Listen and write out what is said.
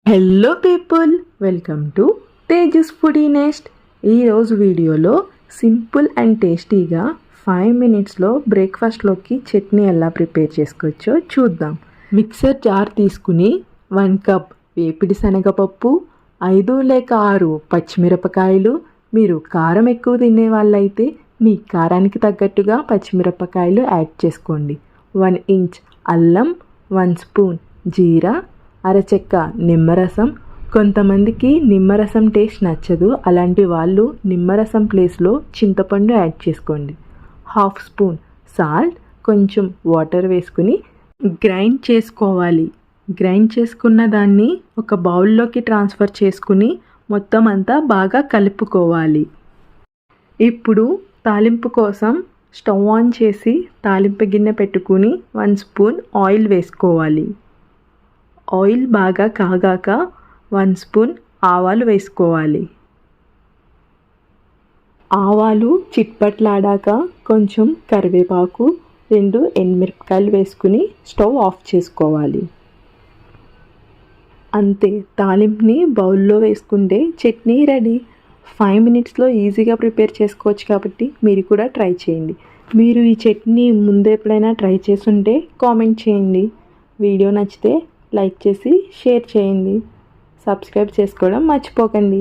Hello people, welcome to Tejas foodie NEFT. ఈరోజు వీడియోలో simple and టేస్టీగా 5 మినిట్స్లో బ్రేక్ఫాస్ట్లోకి చట్నీ ఎలా ప్రిపేర్ చేసుకోవచ్చో చూద్దాం. మిక్సర్ జార్ తీసుకుని 1 కప్ వేపిడి శనగపప్పు, 5 లేక 6 పచ్చిమిరపకాయలు, మీరు కారం ఎక్కువ తినే వాళ్ళైతే మీ కారానికి తగ్గట్టుగా పచ్చిమిరపకాయలు యాడ్ చేసుకోండి. 1 ఇంచ్ అల్లం, 1 స్పూన్ జీరా, అరచెక్క నిమ్మరసం. కొంతమందికి నిమ్మరసం టేస్ట్ నచ్చదు, అలాంటి వాళ్ళు నిమ్మరసం ప్లేస్లో చింతపండు యాడ్ చేసుకోండి. 1/2 స్పూన్ సాల్ట్, కొంచెం వాటర్ వేసుకుని గ్రైండ్ చేసుకోవాలి. గ్రైండ్ చేసుకున్న దాన్ని ఒక బౌల్లోకి ట్రాన్స్ఫర్ చేసుకుని మొత్తం అంతా బాగా కలుపుకోవాలి. ఇప్పుడు తాలింపు కోసం స్టవ్ ఆన్ చేసి తాలింపు గిన్నె పెట్టుకుని 1 స్పూన్ ఆయిల్ వేసుకోవాలి. ఆయిల్ బాగా కాగాక 1 స్పూన్ ఆవాలు వేసుకోవాలి. ఆవాలు చిట్పట్లాడాక కొంచెం కరివేపాకు, 2 ఎండుమిరపకాయలు వేసుకుని స్టవ్ ఆఫ్ చేసుకోవాలి. అంతే, తాలింపుని బౌల్లో వేసుకుంటే చట్నీ రెడీ. 5 మినిట్స్లో ఈజీగా ప్రిపేర్ చేసుకోవచ్చు కాబట్టి మీరు కూడా ట్రై చేయండి. మీరు ఈ చట్నీ ముందు ఎప్పుడైనా ట్రై చేసుంటే కామెంట్ చేయండి. వీడియో నచ్చితే లైక్ చేసి షేర్ చేయండి. సబ్స్క్రైబ్ చేసుకోవడం మర్చిపోకండి.